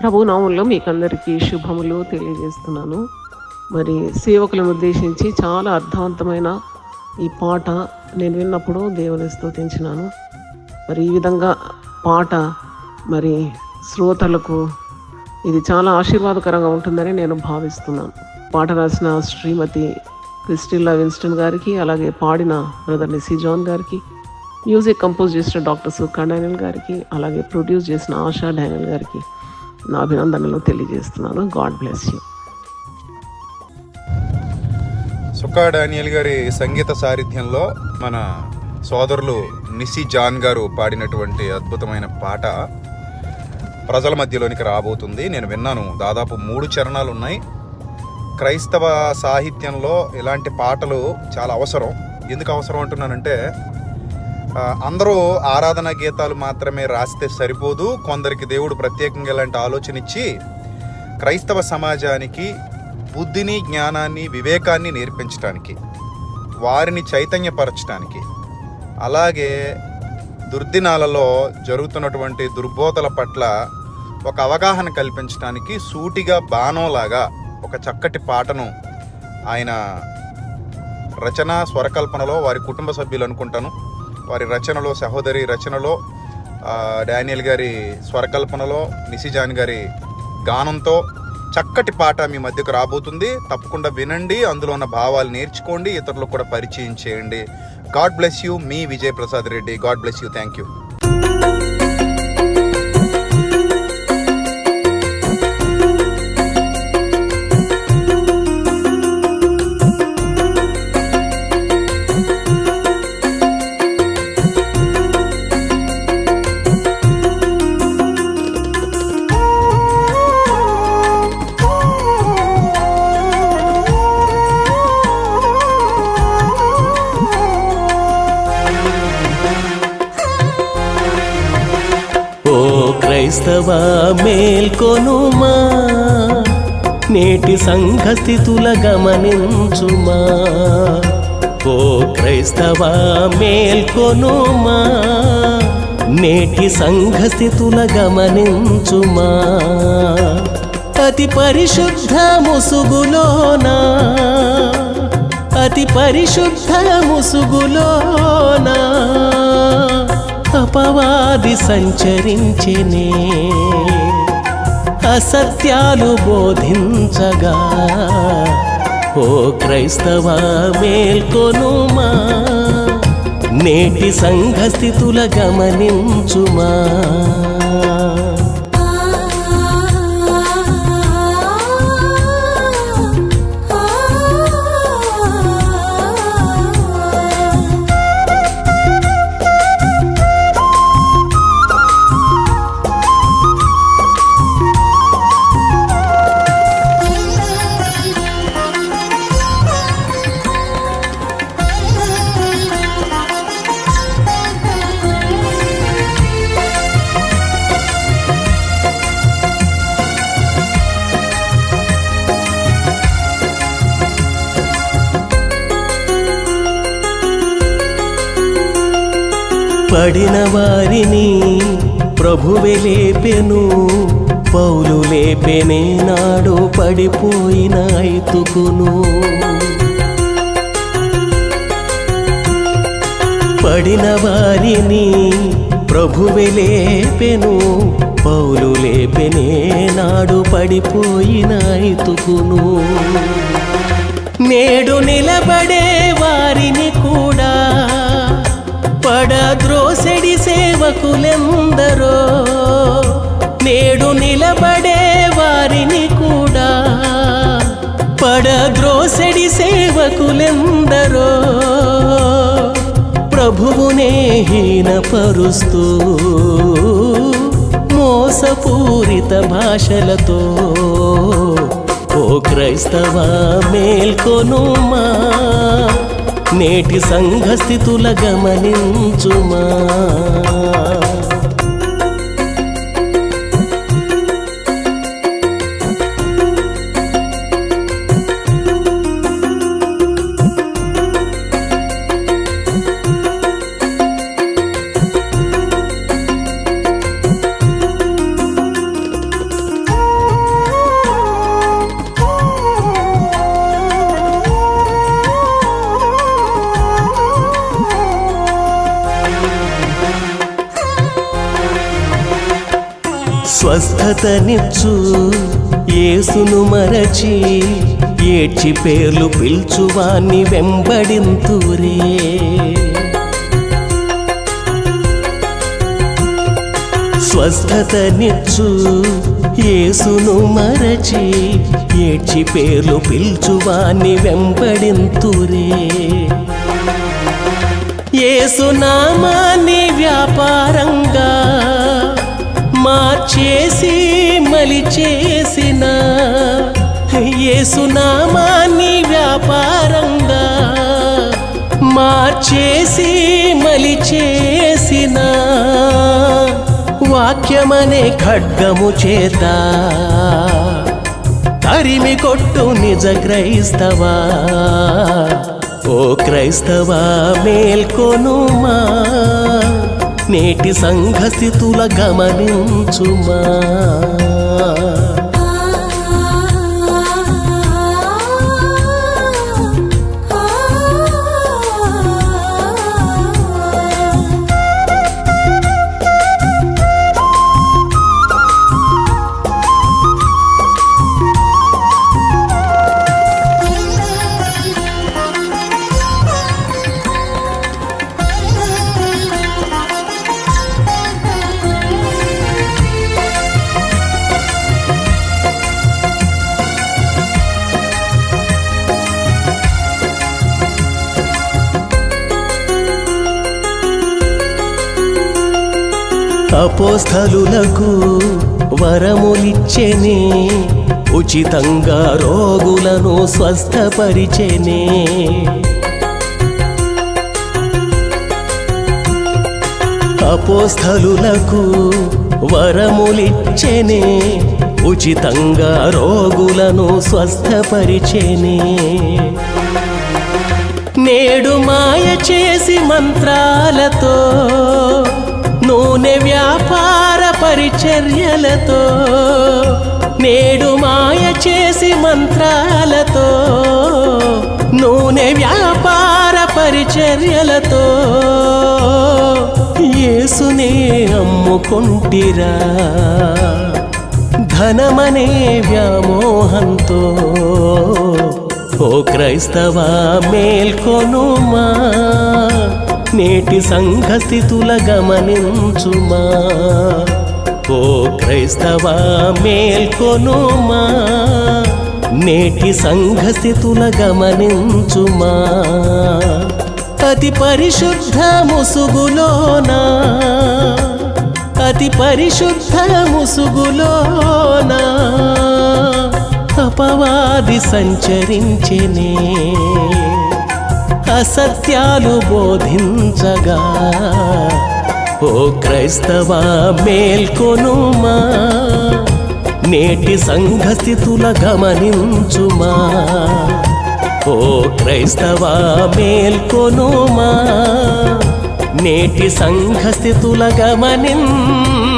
ప్రభు నామంలో మీకందరికీ శుభములు తెలియజేస్తున్నాను. మరి సేవకులను ఉద్దేశించి చాలా అర్థవంతమైన ఈ పాట నేను విన్నప్పుడు దేవుని స్తుతించినాను. మరి ఈ విధంగా పాట మరి శ్రోతలకు ఇది చాలా ఆశీర్వాదకరంగా ఉంటుందని నేను భావిస్తున్నాను. పాట రాసిన శ్రీమతి క్రిస్టిల్లా విన్స్టన్ గారికి, అలాగే పాడిన బ్రదర్ నిసి జాన్ గారికి, మ్యూజిక్ కంపోజ్ చేసిన డాక్టర్ సుక్కా డానియల్ గారికి, అలాగే ప్రొడ్యూస్ చేసిన ఆశా డానియల్ గారికి నా అభినందనలు తెలియజేస్తున్నాను. God bless you. Sukka Daniel గారి సంగీత సారథ్యంలో మన సోదరులు నిసి జాన్ గారు పాడినటువంటి అద్భుతమైన పాట ప్రజల మధ్యలోనికి రాబోతుంది. నేను విన్నాను, దాదాపు 3 చరణాలు ఉన్నాయి. క్రైస్తవ సాహిత్యంలో ఇలాంటి పాటలు చాలా అవసరం. ఎందుకు అవసరం అంటున్నానంటే, అందరూ ఆరాధనా గీతాలు మాత్రమే రాస్తే సరిపోదు. కొందరికి దేవుడు ప్రత్యేకంగా ఇలాంటి ఆలోచన ఇచ్చి క్రైస్తవ సమాజానికి బుద్ధిని, జ్ఞానాన్ని, వివేకాన్ని నేర్పించడానికి, వారిని చైతన్యపరచడానికి, అలాగే దుర్దినాలలో జరుగుతున్నటువంటి దుర్బోధల పట్ల ఒక అవగాహన కల్పించడానికి సూటిగా బాణంలాగా ఒక చక్కటి పాటను ఆయన రచన స్వరకల్పనలో, వారి కుటుంబ సభ్యులు అనుకుంటాను, వారి రచనలో, సహోదరి రచనలో, డానియల్ గారి స్వరకల్పనలో, నిసి జాన్ గారి గానంతో చక్కటి పాట మీ మధ్యకు రాబోతుంది. తప్పకుండా వినండి, అందులో ఉన్న భావాలు నేర్చుకోండి, ఇతరులకు కూడా పరిచయం చేయండి. God bless you. Me Vijay Prasad Reddy. God bless you. Thank you. క్రైస్తవ మేల్కొనుమా, నేటి సంఘ స్థితుల గమనించుమా. ఓ క్రైస్తవ మేల్కొనుమా, నేటి సంఘ స్థితుల గమనించుమా. అతి పరిశుద్ధ ముసుగులోనా, అతి పరిశుద్ధ ముసుగులోనా అపవాది సంచరించెనే, అసత్యాలు బోధించగా. ఓ క్రైస్తవ మేల్కొనుమా, నేటి సంఘ స్థితుల గమనించుమా. పడిన వారిని ప్రభువే లేపెను, పౌలు లేపెనే నాడు పడిపోయిన ఐతుకును. పడిన వారిని ప్రభువే లేపెను, పౌలు లేపెనే నాడు పడిపోయిన ఐతుకును. నేడు నిలబడే వారిని కూడా పడద్రోసెడి సేవకులెందరో, నేడు నిలబడే వారిని కూడా పడద్రోసెడి సేవకులెందరో. ప్రభువునే హీనపరుస్తూ మోసపూరిత భాషలతో, ఓ క్రైస్తవ మేల్కొనుమా, నేటి సంఘ స్థితుల గమనించుమా. స్వస్థతనిచ్చు యేసును మరచి ఏడ్చి పేర్లు పిల్చువాన్ని వెంబడింతురే. స్వస్థతనిచ్చు యేసును మరచి ఏడ్చి పేర్లు పిల్చువాన్ని వెంబడింతురే. యేసు నామాన్ని వ్యాపారంగా మార్చేసి మలిచేసిన, యేసు నామాన్ని వ్యాపారంగా మార్చేసి మలిచేసిన, వాక్యమనే ఖడ్గము చేత తరిమి కొట్టు నిజ క్రైస్తవా. ఓ క్రైస్తవా మేల్కొనుమా, నేటి సంఘస్థితుల గమనించుమా. అపోస్తలులకు వరములిచ్చెనే, ఉచితంగా రోగులను స్వస్థపరిచెనే. అపోస్తలులకు వరములిచ్చెనే, ఉచితంగా రోగులను స్వస్థపరిచెనే. నేడు మాయ చేసి మంత్రాలతో, నూనె వ్యాపార పరిచర్యలతో, నేడు మాయ చేసి మంత్రాలతో, నూనె వ్యాపార పరిచర్యలతో యేసునే అమ్ముకొంటిరా. ధనమనే వ్యామోహంతో ఓ క్రైస్తవా మేల్కొనుమా, నేటి సంఘస్థితుల గమనించుమా. ఓ క్రైస్తవా మేల్కొనుమా, నేటి సంఘస్థితుల గమనించుమా. అతి పరిశుద్ధ ముసుగులోనా, అతి పరిశుద్ధ ముసుగులోనా అపవాది సంచరించెనే. అసత్యాలు బోధించగా ఓ క్రైస్తవా మేల్కొనుమా, నేటి సంఘస్థితుల గమనించుమా. ఓ క్రైస్తవా మేల్కొనుమా, నేటి సంఘస్థితుల గమనించుమా.